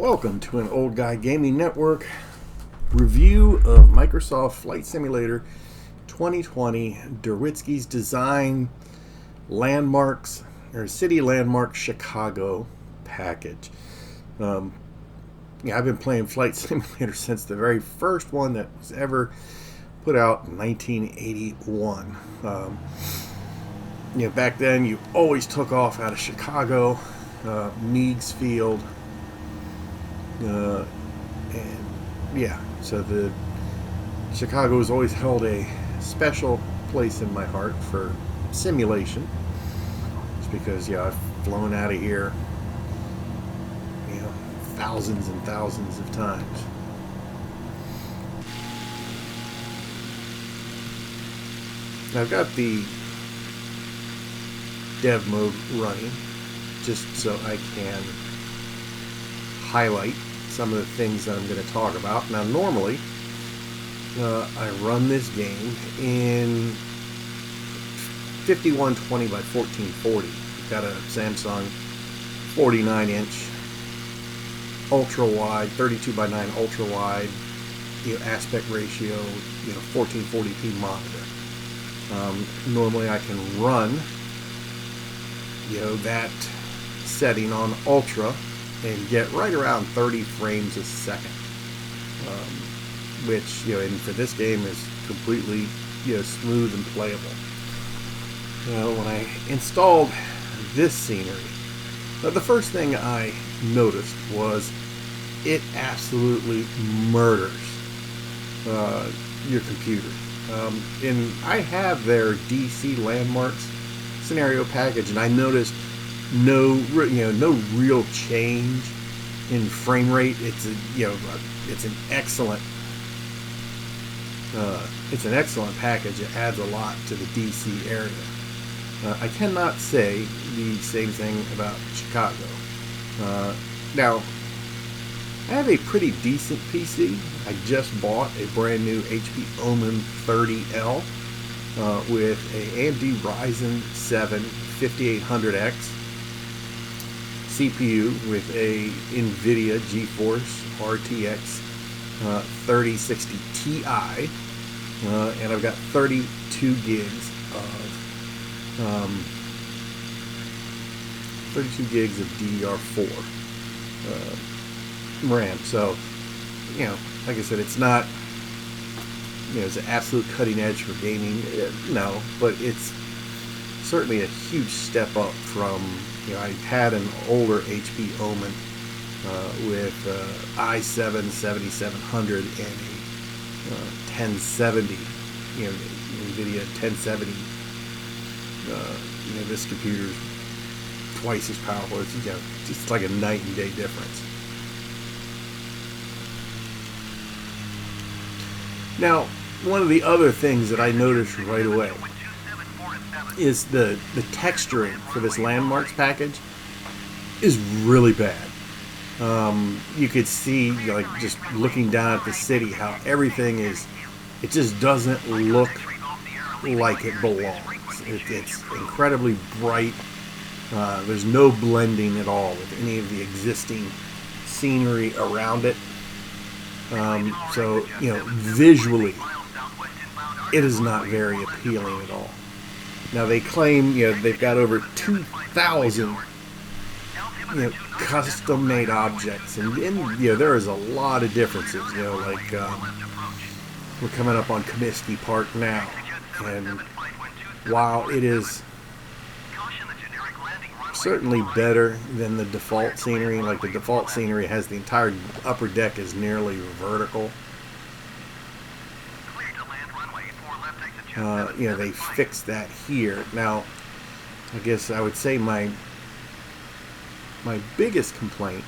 Welcome to an Old Guy Gaming Network review of Microsoft Flight Simulator 2020 Drzewiecki Design Landmarks or City Landmarks Chicago package. I've been playing Flight Simulator since the very first one that was ever put out in 1981. Back then you always took off out of Chicago, Meigs Field. So the Chicago has always held a special place in my heart for simulation. It's because I've flown out of here thousands and thousands of times. I've got the dev mode running just so I can highlight some of the things that I'm going to talk about. Now normally I run this game in 5120 by 1440. Got a Samsung 49-inch ultra wide, 32 by 9 ultra wide, aspect ratio, 1440p monitor. Normally I can run that setting on ultra and get right around 30 frames a second, which and for this game is completely smooth and playable. When I installed this scenery, the first thing I noticed was it absolutely murders your computer. And I have their DC Landmarks scenario package, and I noticed no real change in frame rate. It's an excellent package. It adds a lot to the DC area. I cannot say the same thing about Chicago. Now, I have a pretty decent PC. I just bought a brand new HP Omen 30L with a AMD Ryzen 7 5800X CPU with a NVIDIA GeForce RTX 3060 Ti, and I've got 32 gigs of DDR4 RAM. So, like I said, it's not, it's an absolute cutting edge for gaming. No, but it's certainly a huge step up from, I had an older HP Omen with i7 7700 and a 1070, NVIDIA 1070. This computer's twice as powerful. It's just like a night and day difference. Now, one of the other things that I noticed right away is the texturing for this Landmarks package is really bad. You could see, just looking down at the city, how everything it just doesn't look like it belongs. It's incredibly bright. There's no blending at all with any of the existing scenery around it. So, visually, it is not very appealing at all. Now, they claim, they've got over 2,000, custom-made objects, and there is a lot of differences, like, we're coming up on Comiskey Park now, and while it is certainly better than the default scenery, like the default scenery has the entire upper deck is nearly vertical. They fixed that here. Now, I guess I would say my biggest complaint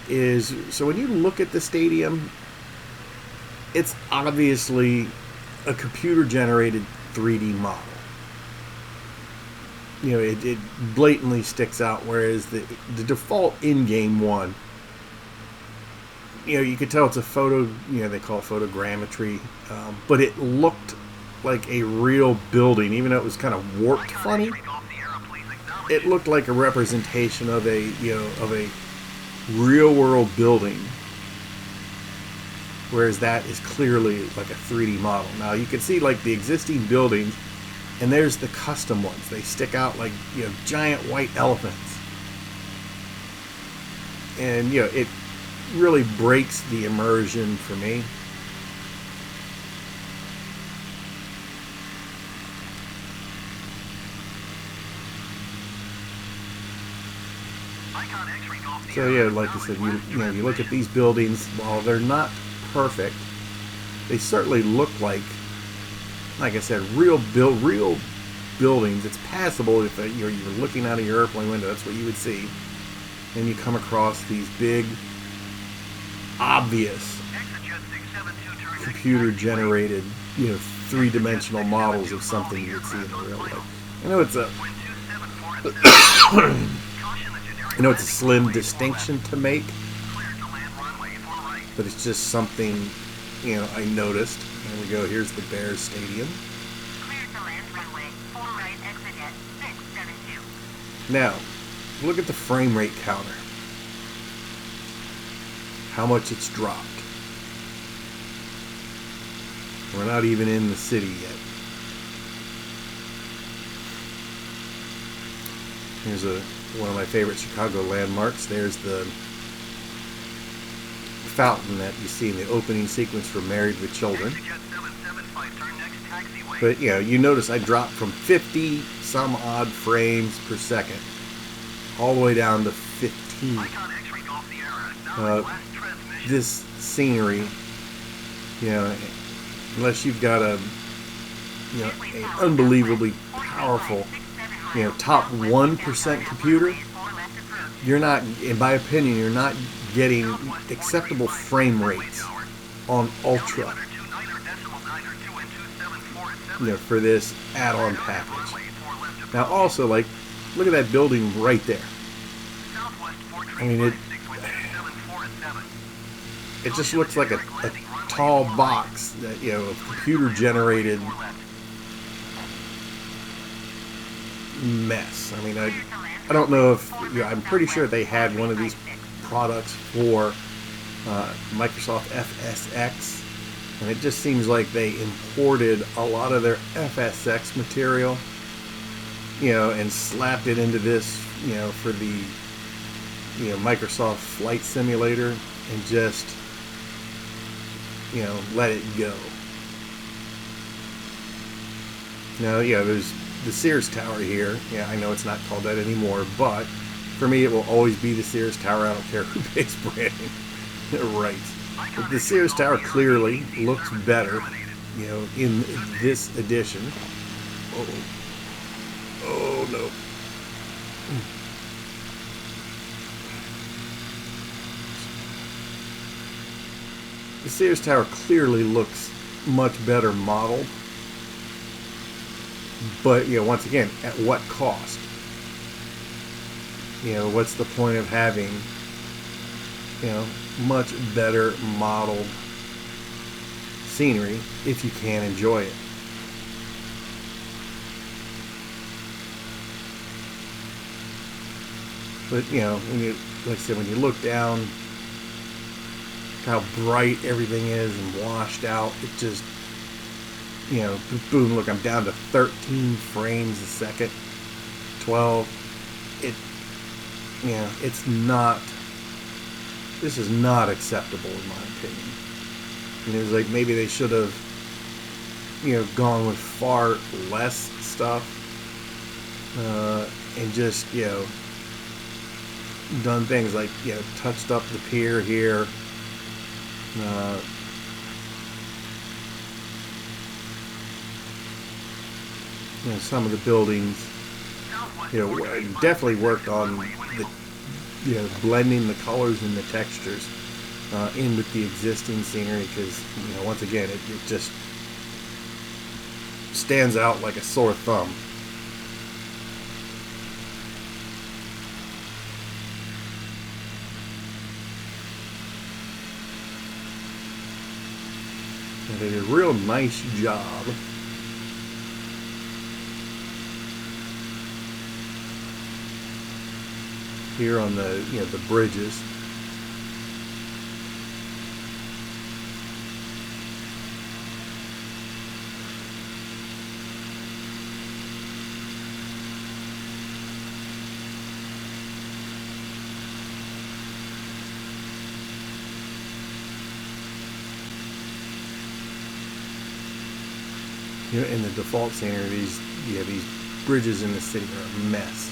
is, so when you look at the stadium, it's obviously a computer-generated 3D model. It blatantly sticks out, whereas the default in-game one, you could tell it's a photo, they call it photogrammetry, but it looked like a real building, even though it was kind of warped funny. It looked like a representation of a real world building, whereas that is clearly like a 3D model. Now you can see like the existing buildings, and there's the custom ones. They stick out like, you know, giant white elephants. And, you know, it really breaks the immersion for me. So yeah, like I said, you look at these buildings. While they're not perfect, they certainly look like I said, real buildings. It's passable if you're looking out of your airplane window. That's what you would see, and you come across these big, obvious, computer-generated, you know, three-dimensional models of something you would see in the real life. I know it's a I know it's a slim distinction to make, but it's just something, you know, I noticed. There we go. Here's the Bears Stadium. Now, look at the frame rate counter. How much it's dropped. We're not even in the city yet. Here's one of my favorite Chicago landmarks. There's the fountain that you see in the opening sequence for Married with Children. But, you know, you notice I dropped from 50 some odd frames per second all the way down to 15. This scenery, you know, unless you've got an unbelievably powerful, you know, top 1% computer, you're not, in my opinion, you're not getting acceptable frame rates on Ultra, you know, for this add-on package. Now also, like, look at that building right there. I mean, it just looks like a tall box that, you know, of computer-generated mess. I mean, I don't know if, you know, I'm pretty sure they had one of these products for Microsoft FSX, and it just seems like they imported a lot of their FSX material, you know, and slapped it into this, you know, for the, you know, Microsoft Flight Simulator, and just, you know, let it go. Now, yeah, there's the Sears Tower here. Yeah, I know it's not called that anymore, but for me it will always be the Sears Tower. I don't care who pays branding. Right. But the Sears Tower clearly looks better, you know, in this edition. Oh no. The Sears Tower clearly looks much better modeled. But, you know, once again, at what cost? You know, what's the point of having, you know, much better modeled scenery if you can't enjoy it? But, you know, when you, like I said, when you look down, how bright everything is and washed out, it just, you know, boom, look, I'm down to 13 frames a second, 12. It, you know, it's not, this is not acceptable in my opinion. And it was like, maybe they should have, you know, gone with far less stuff, and just, you know, done things like, you know, touched up the pier here, you know, some of the buildings, you know, definitely worked on the, you know, blending the colors and the textures in with the existing scenery, because, you know, once again, it just stands out like a sore thumb. And they did a real nice job here on the, you know, the bridges. You know, in the default scenery, these bridges in the city are a mess.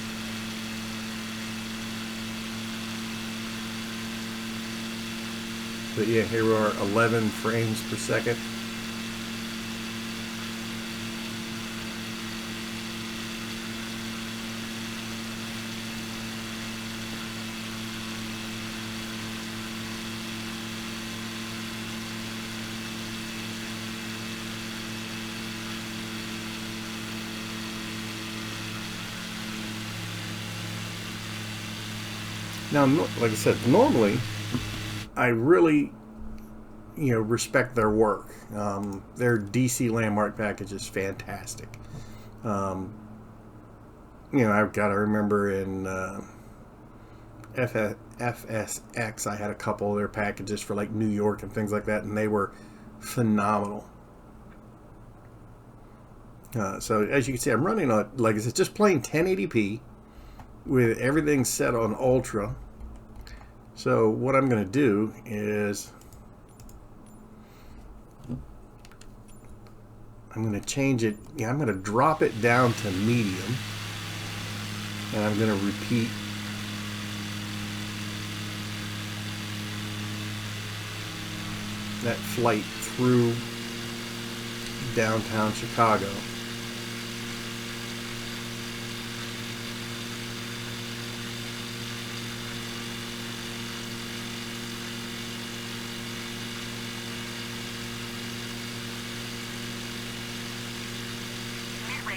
But yeah, here we are, 11 frames per second. Now, like I said, normally I really, respect their work. Their DC landmark package is fantastic. I've got to remember in FSX, I had a couple of their packages for like New York and things like that, and they were phenomenal. So as you can see, I'm running on, like I said, just plain 1080p with everything set on ultra. So what I'm going to do is I'm going to change it. I'm going to drop it down to medium, and I'm going to repeat that flight through downtown Chicago.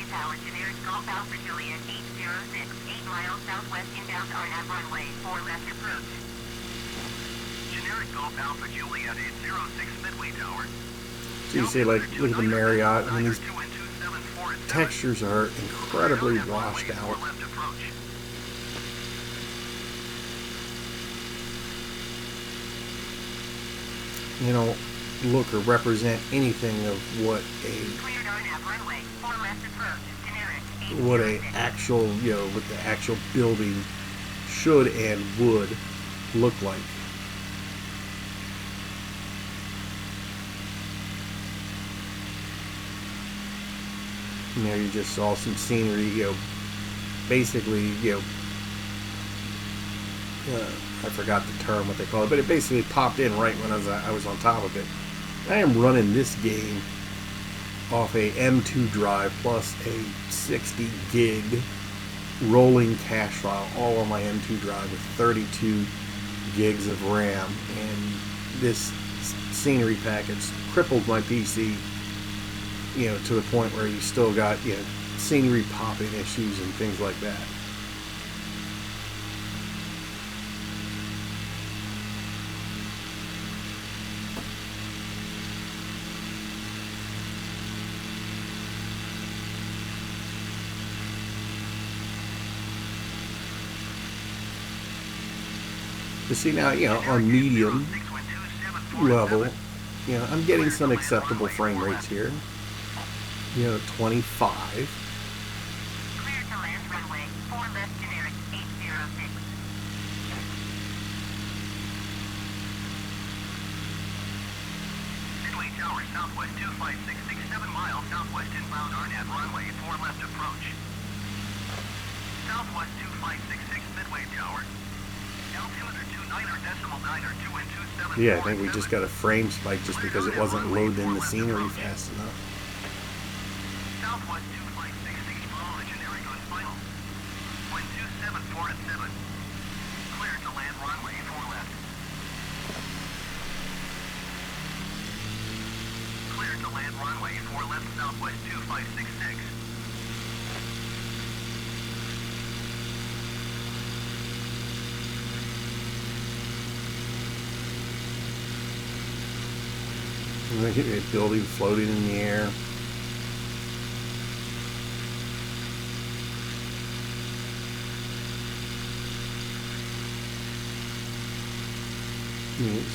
Tower, generic Golf Alpha Juliet 806, 8 miles southwest inbound RNAV runway, 4 left approach. Generic Golf Alpha Juliet 806, Midway Tower. So you see, like, look at the Marriott, and these textures are incredibly washed out. You don't look or represent anything of what a actual, what the actual building should and would look like. You just saw some scenery, basically, I forgot the term, what they call it, but it basically popped in right when I was on top of it. I am running this game off a M2 drive plus a 60 gig rolling cache file, all on my M2 drive with 32 gigs of RAM, and this scenery package crippled my PC, to the point where you still got, scenery popping issues and things like that. You see now, on medium level, I'm getting some acceptable frame rates here. 25. Clear to land runway, 4 left generic 806. Midway Tower, southwest 25667 miles, southwest inbound RNAV runway, 4 left approach. Southwest 2566 Midway Tower. Yeah, I think we just got a frame spike just because it wasn't loading the scenery fast enough. Southwest 2566, follow the generic on final. Wind 274 at 7. Clear to land runway, 4 left. Clear to land runway, 4 left, southwest 2566. A building floating in the air.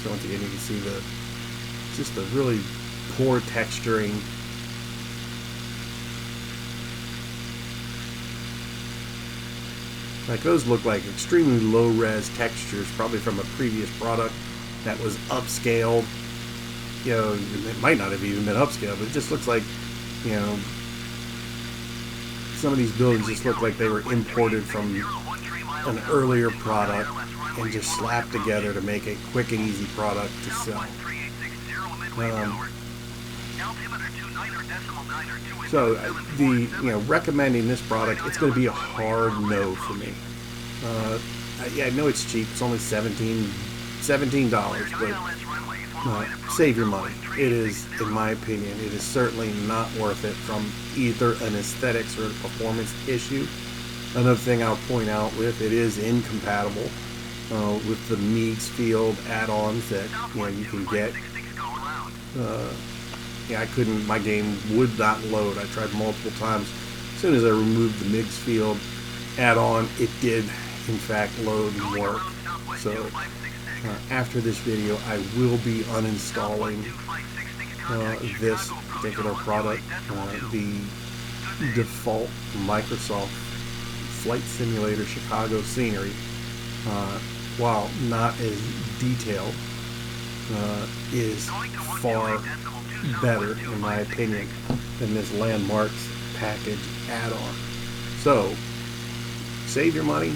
So once again, you can see just the really poor texturing. Like those look like extremely low res textures, probably from a previous product that was upscaled. It might not have even been upscaled, but it just looks like, you know, some of these buildings just look like they were imported from an earlier product and just slapped together to make a quick and easy product to sell. So recommending this product, it's going to be a hard no for me. Yeah, I know it's cheap. It's only $17, but save your money. It is, in my opinion, it is certainly not worth it from either an aesthetics or a performance issue. Another thing I'll point out with it is incompatible with the Meigs Field add-ons that you can get. I couldn't. My game would not load. I tried multiple times. As soon as I removed the Meigs Field add-on, it did, in fact, load and work. So after this video, I will be uninstalling this particular product. The default Microsoft Flight Simulator Chicago scenery, while not as detailed, is far better, in my opinion, than this Landmarks package add-on. So, save your money.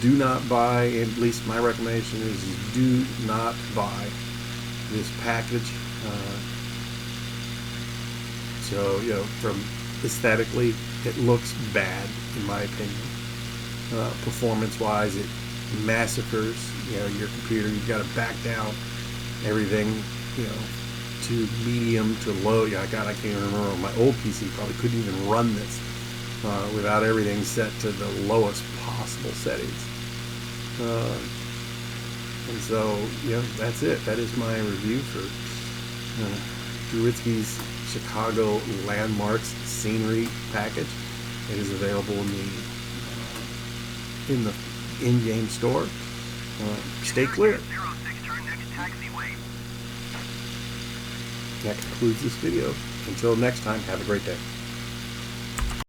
Do not buy, at least my recommendation is do not buy this package. So, from aesthetically, it looks bad, in my opinion. Performance-wise, it massacres, your computer. You've got to back down everything, to medium to low. God, I can't even remember. My old PC probably couldn't even run this without everything set to the lowest possible settings. And so, that's it. That is my review for Drzewiecki's Chicago Landmarks scenery package. It is available in the in-game store. Stay clear. That concludes this video. Until next time, have a great day.